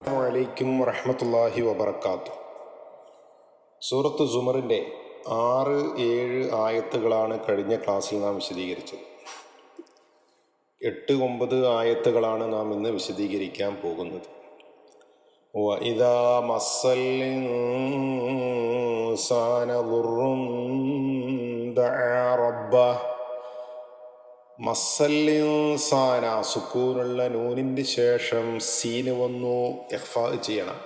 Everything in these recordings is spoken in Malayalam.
അലൈക്കും വറഹ്മത്തുള്ളാഹി വബറകാതുഹു. സൂറത്ത് സുമറിൻ്റെ 6-7 ആയത്തുകളാണ് കഴിഞ്ഞ ക്ലാസ്സിൽ നാം വിശദീകരിച്ചത്. 8-9 ആയത്തുകളാണ് നാം ഇന്ന് വിശദീകരിക്കാൻ പോകുന്നത്. വഇദാ മസ്സൽ ഇൻസാന ദുർറുൻ ദഅ റബ്ബഹ്. മസ്സൽ ഇൻസാന, സുക്കൂനുള്ള നൂനിൻ്റെ ശേഷം സീന് വന്നു, ഇഖ്ഫാ ചെയ്യണം.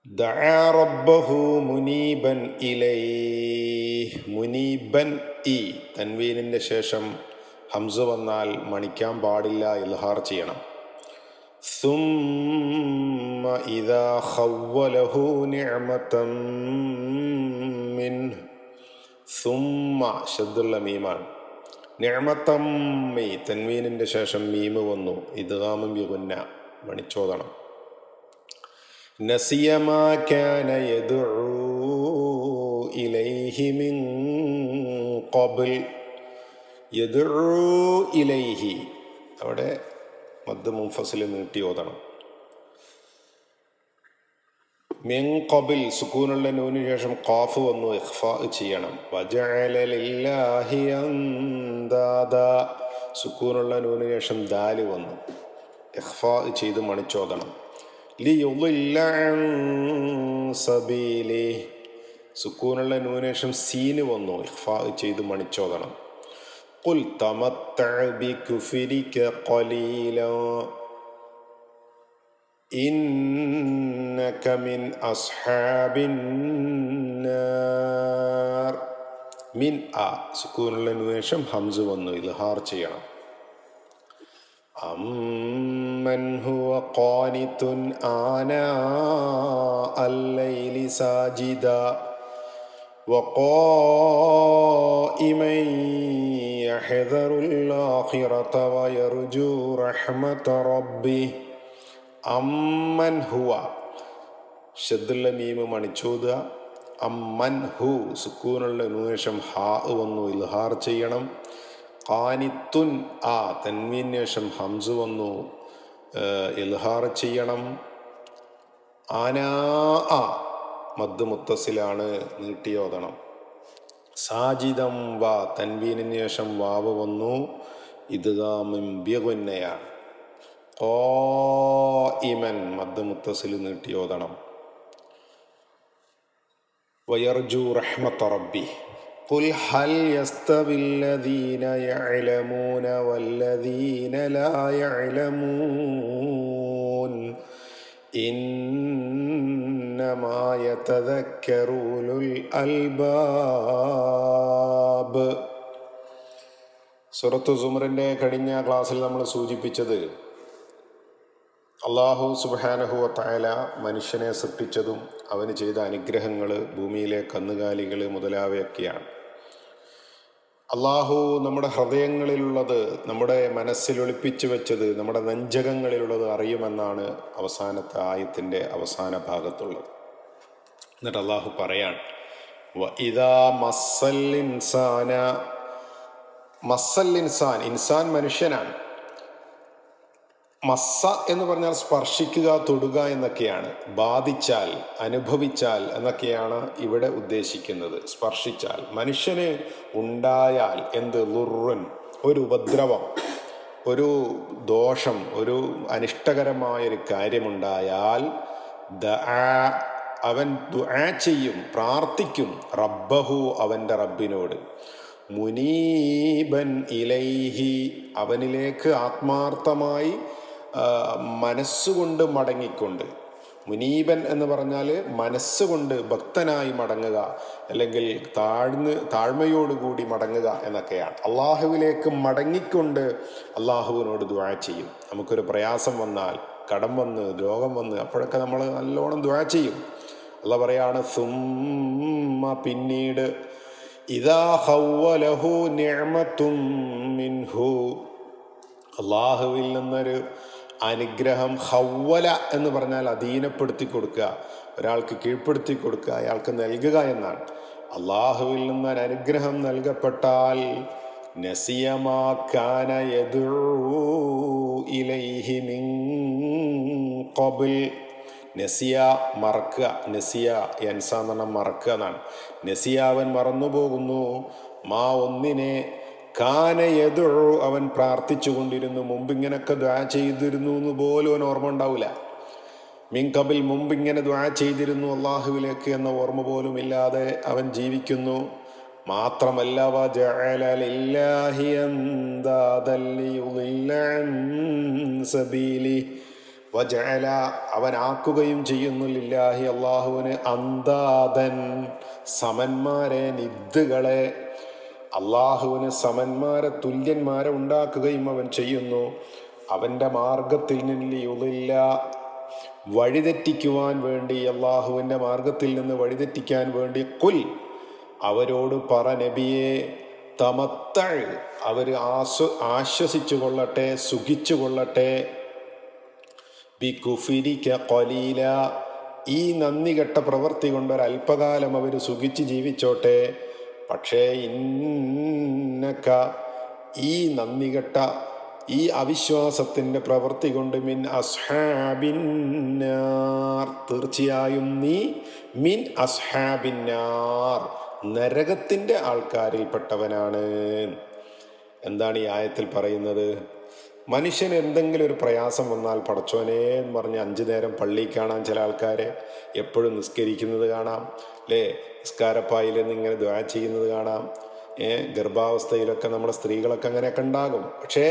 ദഅ റബ്ബഹു മുനീബൻ ഇലൈഹി. മുനീബൻ ഇ, തൻവീനിൻ്റെ ശേഷം ഹംസ വന്നാൽ മണിക്കാൻ പാടില്ല, ഇൽഹാർ ചെയ്യണം. സുമ്മ ഇദാ ഖവ്വലഹു നിഅമതൻ മിൻഹു. സുമ്മ ശദ്ദുള്ള മീമാണ്. നിഅമതൻ മീ, തൻവീനിൻ്റെ ശേഷം മീമ് വന്നു, ഇദ്ഗാമും ബിഗുന്ന, മണിച്ചോദണം. നസിയ മാ കാന യദ്ഉ ഇലൈഹി മിൻ ഖബ്ൽ. യദ്ഉ ഇലൈഹി, അവിടെ മദ് മുൻഫസിൽ നീട്ടി ഓതണം. മിൻ ഖബ്ൽ, സുക്കൂനുള്ള നൂനിന് ശേഷം ഖാഫ് വന്നു, ഇഖ്ഫാ ചെയ്യണം. വജഅല ലില്ലാഹി അൻദാദ, സുക്കൂനുള്ള നൂനിന് ശേഷം ദാല് വന്നു, ഇഖ്ഫാ ചെയ്ത് മണിച്ചോദണം. ലിയുളില്ല അൻ സബീലി, സുക്കൂനുള്ള നൂനിന് ശേഷം സീന് വന്നു, ഇഖ്ഫാ ചെയ്ത് മണിച്ചോദണം. ഖുൽ തമത്തഅ ബികുഫ്രിക ഖലീലാ ഇന്നക മിൻ അസ്ഹാബിൻ നാർ. മിൻ ആ, സുക്കൂനുള്ള നൂനിന് ശേഷം ഹംസ വന്നു, ഇൽഹാർ ചെയ്യണം. അമ്മൻ ഹുവ ഖാനിതുൻ ആനാ അല്ലൈലി സാജിദ വഖായിമൻ യഹ്ദറുൽ ആഖിറത വയർജു റഹ്മത റബ്ബിഹി. അമ്മൻ ഹുവ, ശദ്ദുള്ള മീമ് മണിച്ചോദുക. അമ്മൻ ഹു, സുക്കൂനുള്ള നൂനിന് ശേഷം ഹാ വന്നു, ഇൽഹാർ ചെയ്യണം. ഖാനിത്തുൻ ആ, തൻവീന് ശേഷം ഹംസ വന്നു, ഇൽഹാർ ചെയ്യണം. ആനാ ആ, മദ് മുത്തസിലാണ്, നീട്ടിയോതണം. സാജിദം വ, തൻവീനിന് ശേഷം വാവ് വന്നു, ഇദ്ഗാമും ബിഗുന്നയാണ്. ഖായിമൻ, മദ് മുത്തസിൽ നീട്ടിയോതണം. വയർജു റഹ്മത റബ്ബി. ഖുൽ ഹൽ യസ്തവില്ലദീന യഅലമൂന വല്ലദീന ലാ യഅലമൂൻ ഇന്നമാ യതദക്കറു ഉലുൽ അൽബാബ്. സൂറത്ത് സുമറിൻ്റെ കഴിഞ്ഞ ക്ലാസ്സിൽ നമ്മൾ സൂചിപ്പിച്ചത് അല്ലാഹു സുബ്ഹാനഹു വ തആല മനുഷ്യനെ സൃഷ്ടിച്ചതും അവന് ചെയ്ത അനുഗ്രഹങ്ങൾ, ഭൂമിയിലെ കന്നുകാലികൾ മുതലായവയൊക്കെയാണ്. അല്ലാഹു നമ്മുടെ ഹൃദയങ്ങളിലുള്ളത്, നമ്മുടെ മനസ്സിൽ ഒളിപ്പിച്ചു വെച്ചത്, നമ്മുടെ നെഞ്ചകങ്ങളിലുള്ളത് അറിയുമെന്നാണ് അവസാനത്തെ ആയത്തിൻ്റെ അവസാന ഭാഗത്തുള്ളത്. എന്നിട്ട് അല്ലാഹു പറയാണ്, വഇദാ മസ്സൽ ഇൻസാന. മസ്സൽ ഇൻസാൻ, ഇൻസാൻ മനുഷ്യനാണ്. മസ്സ എന്ന് പറഞ്ഞാൽ സ്പർശിക്കുക, തൊടുക എന്നൊക്കെയാണ്. ബാധിച്ചാൽ, അനുഭവിച്ചാൽ എന്നൊക്കെയാണ് ഇവിടെ ഉദ്ദേശിക്കുന്നത്. സ്പർശിച്ചാൽ, മനുഷ്യന് ഉണ്ടായാൽ എന്ത്, ളുർറുൻ, ഒരു ഉപദ്രവം, ഒരു ദോഷം, ഒരു അനിഷ്ടകരമായൊരു കാര്യമുണ്ടായാൽ ദഅ, അവൻ ദുആ ചെയ്യും, പ്രാർത്ഥിക്കും. റബ്ബഹു, അവൻ്റെ റബ്ബിനോട്. മുനീബൻ ഇലൈഹി, അവനിലേക്ക് ആത്മാർത്ഥമായി മനസ്സുകൊണ്ട് മടങ്ങിക്കൊണ്ട്. മുനീബൻ എന്ന് പറഞ്ഞാൽ മനസ്സുകൊണ്ട് ഭക്തനായി മടങ്ങുക, അല്ലെങ്കിൽ താഴ്മയോടുകൂടി മടങ്ങുക എന്നൊക്കെയാണ്. അള്ളാഹുവിലേക്ക് മടങ്ങിക്കൊണ്ട് അള്ളാഹുവിനോട് ദുആ ചെയ്യും. നമുക്കൊരു പ്രയാസം വന്നാൽ, കടം വന്ന്, രോഗം വന്ന്, അപ്പോഴൊക്കെ നമ്മൾ നല്ലോണം ദുആ ചെയ്യും. അല്ലാഹ് പറയാണ്, സുമ്മ, പിന്നീട്, ഇദാ ഖവ്വലഹു നിഅമതും മിൻഹു, അള്ളാഹുവിൽ നിന്നൊരു അനുഗ്രഹം. ഖവ്വല എന്ന് പറഞ്ഞാൽ അധീനപ്പെടുത്തി കൊടുക്കുക, ഒരാൾക്ക് കീഴ്പ്പെടുത്തി കൊടുക്കുക, അയാൾക്ക് നൽകുക എന്നാണ്. അള്ളാഹുവിൽ നിന്ന് അനുഗ്രഹം നൽകപ്പെട്ടാൽ നസിയ മാ കാന യദ്ഉ ഇലൈഹി മിൻ ഖബൽ. നസിയ മറക്കുക, നസിയ യൻസ എന്ന് പറഞ്ഞാൽ മറക്കുക എന്നാണ്. നസിയ അവൻ മറന്നുപോകുന്നു, മാ ഒന്നിനെ, കാന യദ്ഉ അവൻ പ്രാർത്ഥിച്ചു കൊണ്ടിരുന്നു, മുമ്പ് ഇങ്ങനൊക്കെ ദുആ ചെയ്തിരുന്നു എന്ന് പോലും അവൻ ഓർമ്മ ഉണ്ടാവില്ല. മിൻ ഖബൽ മുമ്പ് ഇങ്ങനെ ദുആ ചെയ്തിരുന്നു അള്ളാഹുവിലേക്ക് എന്ന ഓർമ്മ പോലും ഇല്ലാതെ അവൻ ജീവിക്കുന്നു. മാത്രമല്ല വജഅല ലില്ലാഹി അൻദാദൻ ലിയുളില്ല അൻ സബീലി, വജഅല അവൻ ആക്കുകയും ചെയ്യുന്നു, ലില്ലാഹി അള്ളാഹുവിന്, അന്ദാദൻ സമന്മാരെ, നിദ്ദുകളെ, അള്ളാഹുവിന് സമന്മാരെ തുല്യന്മാരെ ഉണ്ടാക്കുകയും അവൻ ചെയ്യുന്നു. അവൻ്റെ മാർഗത്തിൽ നിന്ന് ലിയുളില്ല വഴിതെറ്റിക്കുവാൻ വേണ്ടി, അള്ളാഹുവിൻ്റെ മാർഗത്തിൽ നിന്ന് വഴിതെറ്റിക്കാൻ വേണ്ടി, ഖുൽ അവരോട് പറ നബിയെ, തമത്തൾ അവർ ആശ്വസിച്ചു കൊള്ളട്ടെ, സുഖിച്ചു കൊള്ളട്ടെ, ബികുഫിരിക ഖലീല ഈ നന്ദി കെട്ട പ്രവൃത്തി കൊണ്ട് ഒരല്പകാലം അവർ സുഖിച്ച് ജീവിച്ചോട്ടെ. പക്ഷേ ഇന്നക ഈ നന്ദി കെട്ട ഈ അവിശ്വാസത്തിൻ്റെ പ്രവൃത്തി കൊണ്ട് മിൻ അസ്ഹാബിന്നാർ തീർച്ചയായും നീ മിൻ അസ്ഹാബിന്നാർ നരകത്തിൻ്റെ ആൾക്കാരിൽപ്പെട്ടവനാണ്. എന്താണ് ഈ ആയത്തിൽ പറയുന്നത്? മനുഷ്യന് എന്തെങ്കിലും ഒരു പ്രയാസം വന്നാൽ പടച്ചോനെ എന്ന് പറഞ്ഞ് 5 നേരം പള്ളിയിൽ കാണാൻ ചില ആൾക്കാരെ, എപ്പോഴും നിസ്കരിക്കുന്നത് കാണാം അല്ലേ, നിസ്കാരപ്പായിൽ നിന്ന് ഇങ്ങനെ ദുആ ചെയ്യുന്നത് കാണാം. ഗർഭാവസ്ഥയിലൊക്കെ നമ്മുടെ സ്ത്രീകളൊക്കെ അങ്ങനെയൊക്കെ ഉണ്ടാകും. പക്ഷേ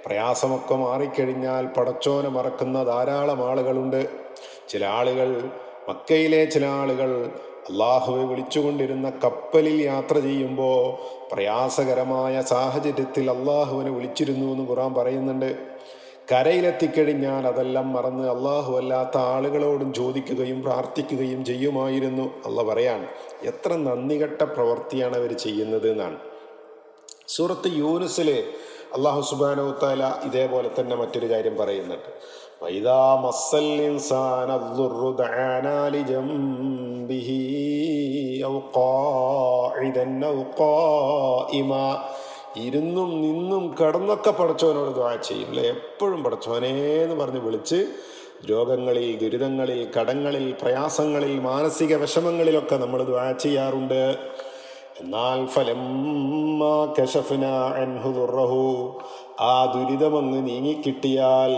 പ്രയാസമൊക്കെ മാറിക്കഴിഞ്ഞാൽ പടച്ചോനെ മറക്കുന്ന ധാരാളം ആളുകളുണ്ട്. ചില ആളുകൾ, മക്കയിലെ ചില ആളുകൾ അള്ളാഹുവെ വിളിച്ചുകൊണ്ടിരുന്ന കപ്പലിൽ യാത്ര ചെയ്യുമ്പോൾ പ്രയാസകരമായ സാഹചര്യത്തിൽ അള്ളാഹുവിനെ വിളിച്ചിരുന്നു എന്ന് ഖുർആൻ പറയുന്നുണ്ട്. കരയിലെത്തിക്കഴിഞ്ഞാൽ അതെല്ലാം മറന്ന് അള്ളാഹു അല്ലാത്ത ആളുകളോടും ചോദിക്കുകയും പ്രാർത്ഥിക്കുകയും ചെയ്യുമായിരുന്നു. അള്ളാഹ് പറയാണ്, എത്ര നന്ദികെട്ട പ്രവൃത്തിയാണ് അവർ ചെയ്യുന്നത് എന്നാണ്. സൂറത്ത് യൂനുസിലെ അള്ളാഹു സുബ്ഹാനഹു വതആല ഇതേപോലെ തന്നെ മറ്റൊരു കാര്യം പറയുന്നുണ്ട്. വൈദാ മസ്സൽ ഇൻസാന അദ്ദുറു ദഅനാ ലിജംബിഹി ഔ ഖാഇദൻ ഔ ഖായിമാ ഇരുന്നും നിന്നും കിടന്നൊക്കെ പടച്ചവനോട് ദുആ ചെയ്യും അല്ലേ. എപ്പോഴും പടച്ചവനേ എന്ന് പറഞ്ഞ് വിളിച്ച് രോഗങ്ങളിൽ, ദുരിതങ്ങളിൽ, കടങ്ങളിൽ, പ്രയാസങ്ങളിൽ, മാനസിക വിഷമങ്ങളിലൊക്കെ നമ്മൾ ദുആ ചെയ്യാറുണ്ട്. എന്നാൽ ഫലമ്മാ കശഫ്നാ അൻഹു ദുർറഹു ആ ദുരിതമങ്ങ് നീങ്ങിക്കിട്ടിയാൽ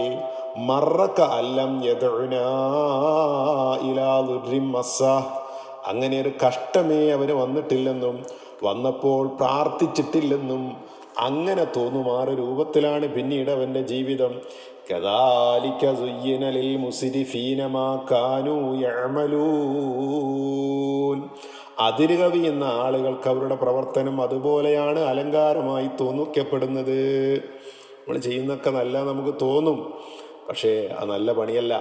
മറക്ക അല്ലം യദ്ഉനാ ഇലാ ദുർരിൻ മസ്സഹ് അങ്ങനെ ഒരു കഷ്ടമേ അവന് വന്നിട്ടില്ലെന്നും വന്നപ്പോൾ പ്രാർത്ഥിച്ചിട്ടില്ലെന്നും അങ്ങനെ തോന്നുമാറ് രൂപത്തിലാണ് പിന്നീട് അവൻ്റെ ജീവിതം. കദാലിക സുയ്യിന ലിൽ മുസ്രിഫീന മാ കാനൂ യഅമലൂൻ അതിരുകവി എന്ന ആളുകൾക്ക് അവരുടെ പ്രവർത്തനം അതുപോലെയാണ് അലങ്കാരമായി തോന്നിക്കപ്പെടുന്നത്. നമ്മൾ ചെയ്യുന്നതൊക്കെ നല്ല നമുക്ക് തോന്നും, പക്ഷേ അത് നല്ല പണിയല്ല.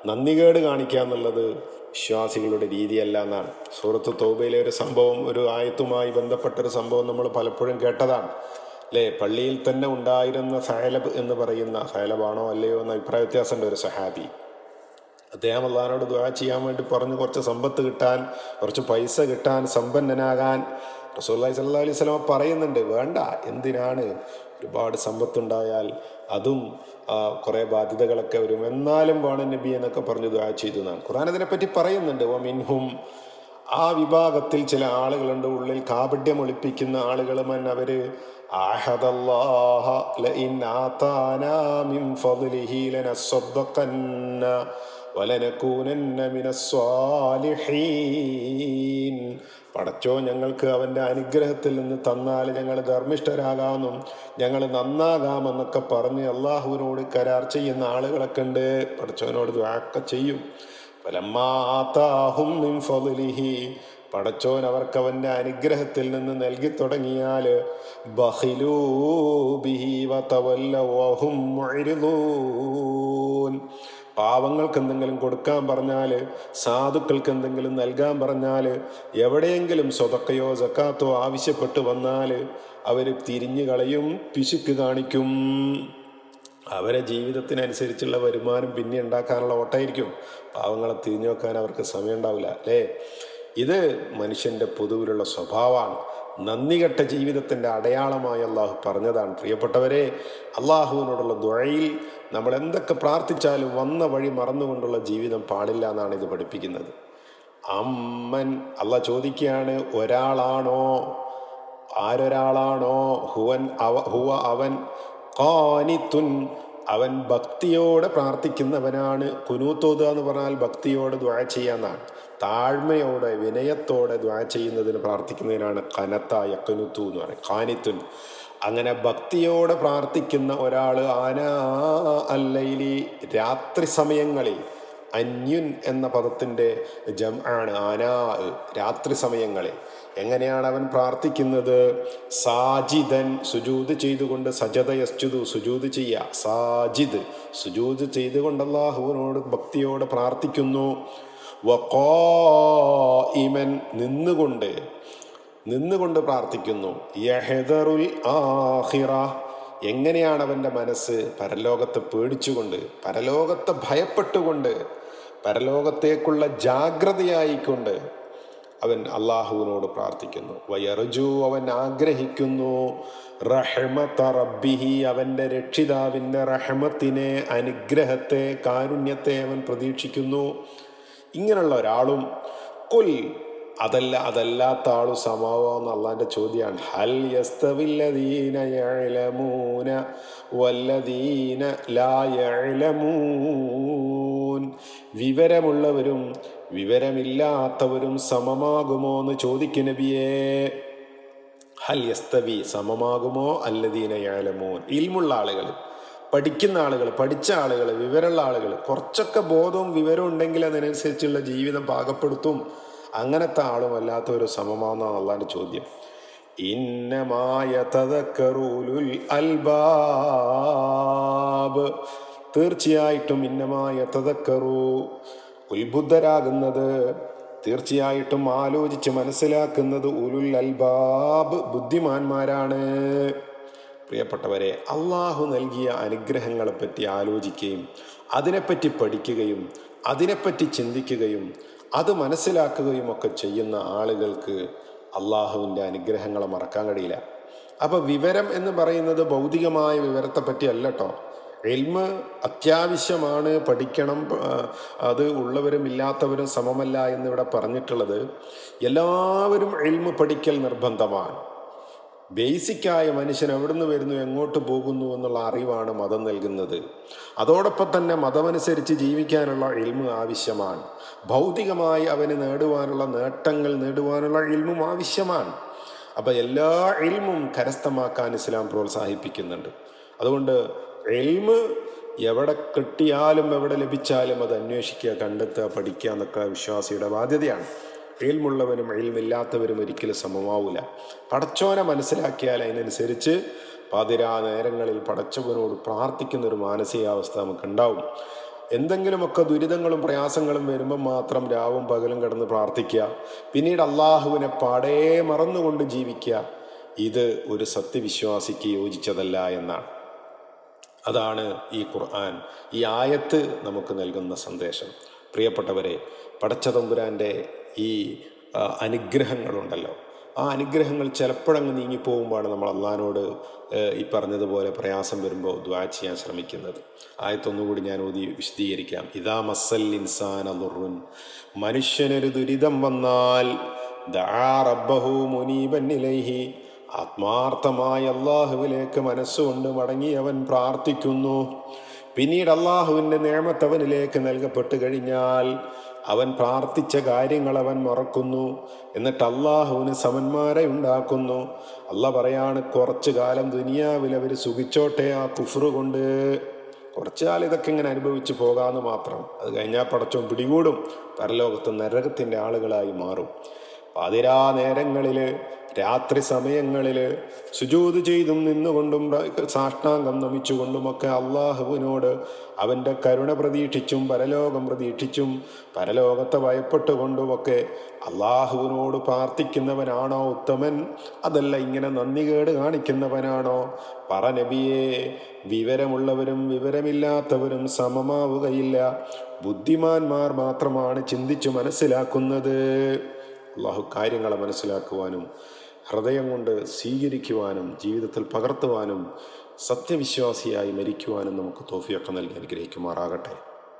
നന്ദികേട് കാണിക്കുക എന്നുള്ളത് വിശ്വാസികളുടെ രീതിയല്ല എന്നാണ്. സൂറത്ത് തൗബയിലെ ഒരു സംഭവം, ഒരു ആയത്തുമായി ബന്ധപ്പെട്ടൊരു സംഭവം നമ്മൾ പലപ്പോഴും കേട്ടതാണ് അല്ലേ. പള്ളിയിൽ തന്നെ ഉണ്ടായിരുന്ന സഅലബ് എന്ന് പറയുന്ന, സഅലബാണോ അല്ലയോ എന്ന അഭിപ്രായ വ്യത്യാസമുണ്ട്, ഒരു സഹാബി. അദ്ദേഹം അള്ളാഹിനോട് ദുആ ചെയ്യാൻ വേണ്ടി പറഞ്ഞു, കുറച്ച് സമ്പത്ത് കിട്ടാൻ, കുറച്ച് പൈസ കിട്ടാൻ, സമ്പന്നനാകാൻ. റസൂലുള്ളാഹി സ്വല്ലല്ലാഹു അലൈഹി വസല്ലം പറയുന്നുണ്ട്, വേണ്ട, എന്തിനാണ്, ഒരുപാട് സമ്പത്തുണ്ടായാൽ അതും കുറേ ബാധ്യതകളൊക്കെ വരും, എന്നാലും വേണം നബി എന്നൊക്കെ പറഞ്ഞ് ദുആ ചെയ്തു എന്നാണ് ഖുർആൻ അതിനെപ്പറ്റി പറയുന്നുണ്ട്. വമിൻഹും ആ വിഭാഗത്തിൽ ചില ആളുകളുണ്ട്, ഉള്ളിൽ കാപട്യം ഒളിപ്പിക്കുന്ന ആളുകൾ. അവർ അഹദല്ലാഹ ലഇൻ ആതാനാ മിൻ ഫദ്ലിഹി ലനസ്സദ്ദഖന്ന വലനകൂനന്ന മിനസ്സാലിഹീൻ പടച്ചോ ഞങ്ങൾക്ക് അവൻ്റെ അനുഗ്രഹത്തിൽ നിന്ന് തന്നാൽ ഞങ്ങൾ ധർമ്മിഷ്ഠരാകാമെന്നും ഞങ്ങൾ നന്നാകാമെന്നൊക്കെ പറഞ്ഞ് അള്ളാഹുവിനോട് കരാർ ചെയ്യുന്ന ആളുകളൊക്കെ ഉണ്ട്. പടച്ചോനോട് ദുആ ചെയ്യും. ഫലമ്മാതാഹും മിൻ ഫദ്ലിഹി പടച്ചോൻ അവർക്ക് അവൻ്റെ അനുഗ്രഹത്തിൽ നിന്ന് നൽകി തുടങ്ങിയാൽ ബഖിലൂ ബിഹി വതവല്ലൗ വഹും മുഅ്രിദൂൻ പാവങ്ങൾക്ക് എന്തെങ്കിലും കൊടുക്കാൻ പറഞ്ഞാൽ, സാധുക്കൾക്ക് എന്തെങ്കിലും നൽകാൻ പറഞ്ഞാൽ, എവിടെയെങ്കിലും സ്വതക്കയോ സക്കാത്തോ ആവശ്യപ്പെട്ട് വന്നാൽ അവർ തിരിഞ്ഞു കളയും, പിശുക്ക് കാണിക്കും. അവരെ ജീവിതത്തിനനുസരിച്ചുള്ള വരുമാനം പിന്നെ ഉണ്ടാക്കാനുള്ള ഓട്ടമായിരിക്കും. പാവങ്ങളെ തിരിഞ്ഞു നോക്കാൻ അവർക്ക് സമയം ഉണ്ടാവില്ല അല്ലേ. ഇത് മനുഷ്യൻ്റെ പൊതുവിലുള്ള സ്വഭാവമാണ്. നന്ദികെട്ട ജീവിതത്തിൻ്റെ അടയാളമായി അള്ളാഹു പറഞ്ഞതാണ്. പ്രിയപ്പെട്ടവരെ, അള്ളാഹുവിനോടുള്ള ദുആയിൽ നമ്മൾ എന്തൊക്കെ പ്രാർത്ഥിച്ചാലും വന്ന വഴി മറന്നുകൊണ്ടുള്ള ജീവിതം പാടില്ല എന്നാണ് ഇത് പഠിപ്പിക്കുന്നത്. അമ്മൻ അള്ളാഹ് ചോദിക്കുകയാണ്, ഒരാളാണോ, ആരൊരാളാണോ, ഹുവ അവൻ, ഖാനിത്തുൻ അവൻ ഭക്തിയോടെ പ്രാർത്ഥിക്കുന്നവനാണ്. കുനൂത്തോദ എന്ന് പറഞ്ഞാൽ ഭക്തിയോടെ ദുആ ചെയ്യാന്നാണ്. താഴ്മയോടെ വിനയത്തോടെ ദുആ ചെയ്യുന്നതിന് പ്രാർത്ഥിക്കുന്നതിനാണ് ഖനത്ത യഖ്നുതു എന്ന് പറയുന്നത്, ഖാനിത്തുൻ. അങ്ങനെ ഭക്തിയോടെ പ്രാർത്ഥിക്കുന്ന ഒരാൾ ആനാ അല്ലൈലി രാത്രി സമയങ്ങളിൽ, അന്യുൻ എന്ന പദത്തിൻ്റെ ജംആണ് ആനാ, രാത്രി സമയങ്ങളിൽ. എങ്ങനെയാണ് അവൻ പ്രാർത്ഥിക്കുന്നത്? സാജിദൻ സുജൂദ് ചെയ്തുകൊണ്ട്, സജദ യസ്ജുദു സുജൂദ് ചെയ്യുക, സാജിദ് സുജൂദ് ചെയ്തുകൊണ്ട് അല്ലാഹുവിനോട് ഭക്തിയോടെ പ്രാർത്ഥിക്കുന്നു. വഖായിമൻ നിന്നുകൊണ്ട് പ്രാർത്ഥിക്കുന്നു. യഹ്ദറുൽ ആഖിറ എങ്ങനെയാണ് അവൻ്റെ മനസ്സ്? പരലോകത്തെ പേടിച്ചുകൊണ്ട്, പരലോകത്തെ ഭയപ്പെട്ടുകൊണ്ട്, പരലോകത്തേക്കുള്ള ജാഗ്രതയായിക്കൊണ്ട് അവൻ അള്ളാഹുവിനോട് പ്രാർത്ഥിക്കുന്നു. വയർജു അവൻ ആഗ്രഹിക്കുന്നു, റഹ്മത റബ്ബിഹി അവൻ്റെ രക്ഷിതാവിൻ്റെ റഹ്മത്തിനെ, അനുഗ്രഹത്തെ, കാരുണ്യത്തെ അവൻ പ്രതീക്ഷിക്കുന്നു. ഇങ്ങനെയുള്ള ഒരാളും കുൽ അതല്ലാത്ത ആളും സമാവാന്ന് അള്ളാന്റെ ചോദ്യമാണ്. ഹൽ യസ്തവില്ലദീന യഅലമൂന വല്ലദീന ലാ യഅലമൂൻ വിവരമുള്ളവരും വിവരമില്ലാത്തവരും സമമാകുമോ എന്ന് ചോദിക്കും നബിയേ. ഹൽ യസ്തവി സമമാകുമോ അല്ലദീന യഅലമൂൻ, ഇൽമുള്ള ആളുകൾ, പഠിക്കുന്ന ആളുകൾ, പഠിച്ച ആളുകൾ, വിവരമുള്ള ആളുകൾ, കുറച്ചൊക്കെ ബോധവും വിവരവും ഉണ്ടെങ്കിൽ അതിനനുസരിച്ചുള്ള ജീവിതം പാകപ്പെടുത്തും. അങ്ങനത്തെ ആളും അല്ലാത്തവരും സമമാണെന്നാണ് അള്ളാന്റെ ചോദ്യം. ഇന്നമാ യതദക്കറു ഉലുൽ അൽബാബ് തീർച്ചയായിട്ടും, ഇന്നമാ യതദക്കറു ഉത്ബുദ്ധരാകുന്നത്, തീർച്ചയായിട്ടും ആലോചിച്ച് മനസ്സിലാക്കുന്നത് ഉലുൽ അൽബാബ് ബുദ്ധിമാന്മാരാണ്. പ്രിയപ്പെട്ടവരെ, അള്ളാഹു നൽകിയ അനുഗ്രഹങ്ങളെപ്പറ്റി ആലോചിക്കുകയും അതിനെപ്പറ്റി പഠിക്കുകയും അതിനെപ്പറ്റി ചിന്തിക്കുകയും അത് മനസ്സിലാക്കുകയും ഒക്കെ ചെയ്യുന്ന ആളുകൾക്ക് അള്ളാഹുവിൻ്റെ അനുഗ്രഹങ്ങളെ മറക്കാൻ കഴിയില്ല. അപ്പോൾ വിവരം എന്ന് പറയുന്നത് ഭൗതികമായ വിവരത്തെ പറ്റി അല്ല കേട്ടോ. ഇൽമ് അത്യാവശ്യമാണ്, പഠിക്കണം. അത് ഉള്ളവരും ഇല്ലാത്തവരും സമമല്ല എന്നിവിടെ പറഞ്ഞിട്ടുള്ളത്. എല്ലാവരും ഇൽമ് പഠിക്കൽ നിർബന്ധമാണ്. ബേസിക്കായ മനുഷ്യൻ എവിടുന്ന് വരുന്നു, എങ്ങോട്ട് പോകുന്നു എന്നുള്ള അറിവാണ് മതം നൽകുന്നത്. അതോടൊപ്പം തന്നെ മതമനുസരിച്ച് ജീവിക്കാനുള്ള ഇൽമ് ആവശ്യമാണ്. ഭൗതികമായി അവന് നേടുവാനുള്ള നേട്ടങ്ങൾ നേടുവാനുള്ള ഇൽമും ആവശ്യമാണ്. അപ്പം എല്ലാ ഇൽമും കരസ്ഥമാക്കാൻ ഇസ്ലാം പ്രോത്സാഹിപ്പിക്കുന്നുണ്ട്. അതുകൊണ്ട് ഇൽമ് എവിടെ കിട്ടിയാലും എവിടെ ലഭിച്ചാലും അത് അന്വേഷിക്കുക, കണ്ടെത്തുക, പഠിക്കുക എന്നൊക്കെ വിശ്വാസിയുടെ ബാധ്യതയാണ്. ഇൽമുള്ളവനും ഇൽമില്ലാത്തവരും ഒരിക്കലും സമമാവില്ല. പടച്ചോനെ മനസ്സിലാക്കിയാൽ അതിനനുസരിച്ച് പാതിരാ നേരങ്ങളിൽ പടച്ചവനോട് പ്രാർത്ഥിക്കുന്നൊരു മാനസികാവസ്ഥ നമുക്കുണ്ടാവും. എന്തെങ്കിലുമൊക്കെ ദുരിതങ്ങളും പ്രയാസങ്ങളും വരുമ്പം മാത്രം രാവും പകലും കിടന്ന് പ്രാർത്ഥിക്കുക, പിന്നീട് അള്ളാഹുവിനെ പാടേ മറന്നുകൊണ്ട് ജീവിക്കുക, ഇത് ഒരു സത്യവിശ്വാസിക്ക് യോജിച്ചതല്ല എന്നാണ്. അതാണ് ഈ ഖുർആൻ, ഈ ആയത്ത് നമുക്ക് നൽകുന്ന സന്ദേശം. പ്രിയപ്പെട്ടവരെ, പടച്ചതമ്പുരാൻ്റെ ഈ അനുഗ്രഹങ്ങളുണ്ടല്ലോ, ആ അനുഗ്രഹങ്ങൾ ചിലപ്പോഴങ്ങ് നീങ്ങിപ്പോകുമ്പോഴാണ് നമ്മൾ അള്ളാഹിനോട് ഈ പറഞ്ഞതുപോലെ പ്രയാസം വരുമ്പോൾ ദുആ ചെയ്യാൻ ശ്രമിക്കുന്നത്. ആയത്തൊന്നുകൂടി ഞാൻ വിശദീകരിക്കാം. ഇദാ മസ്സൽ ഇൻസാന ദുർറുൻ, മനുഷ്യനൊരു ദുരിതം വന്നാൽ, ദആ റബ്ബഹു മുനീബൻ ഇലൈഹി, ആത്മാർത്ഥമായി അള്ളാഹുവിലേക്ക് മനസ്സുകൊണ്ട് മടങ്ങി അവൻ പ്രാർത്ഥിക്കുന്നു. പിന്നീട് അള്ളാഹുവിൻ്റെ നിഅമത്ത് അവനിലേക്ക് നൽകപ്പെട്ട് കഴിഞ്ഞാൽ അവൻ പ്രാർത്ഥിച്ച കാര്യങ്ങൾ അവൻ മറക്കുന്നു. എന്നിട്ട് അള്ളാഹുവിന് സമന്മാരെ ഉണ്ടാക്കുന്നു. അള്ളാഹ് പറയാണ്, കുറച്ചു കാലം ദുനിയാവിൽ അവർ സുഖിച്ചോട്ടെ ആ കുഫ്റ് കൊണ്ട്. കുറച്ചു കാലം ഇതൊക്കെ ഇങ്ങനെ അനുഭവിച്ച് പോകാമെന്ന് മാത്രം. അത് കഴിഞ്ഞാൽ പടച്ചോൻ പിടികൂടും, പരലോകത്ത് നരകത്തിൻ്റെ ആളുകളായി മാറും. പാതിരാ നേരങ്ങളിൽ, രാത്രി സമയങ്ങളിൽ സുജൂദ് ചെയ്തും നിന്നുകൊണ്ടും സാഷ്ടാംഗം നമിച്ചുകൊണ്ടുമൊക്കെ അള്ളാഹുവിനോട് അവൻ്റെ കരുണ പ്രതീക്ഷിച്ചും പരലോകം പ്രതീക്ഷിച്ചും പരലോകത്തെ ഭയപ്പെട്ടുകൊണ്ടുമൊക്കെ അള്ളാഹുവിനോട് പ്രാർത്ഥിക്കുന്നവനാണോ ഉത്തമൻ? അതല്ല ഇങ്ങനെ നന്ദികേട് കാണിക്കുന്നവനാണോ? പറ നബിയേ, വിവരമുള്ളവരും വിവരമില്ലാത്തവരും സമമാവുകയില്ല. ബുദ്ധിമാന്മാർ മാത്രമാണ് ചിന്തിച്ചു മനസ്സിലാക്കുന്നത്. അള്ളാഹു കാര്യങ്ങളെ മനസ്സിലാക്കുവാനും ഹൃദയം കൊണ്ട് സ്വീകരിക്കുവാനും ജീവിതത്തിൽ പകർത്തുവാനും സത്യവിശ്വാസിയായി മരിക്കുവാനും നമുക്ക് തൗഫീഖ് നൽകി അനുഗ്രഹിക്കുമാറാകട്ടെ.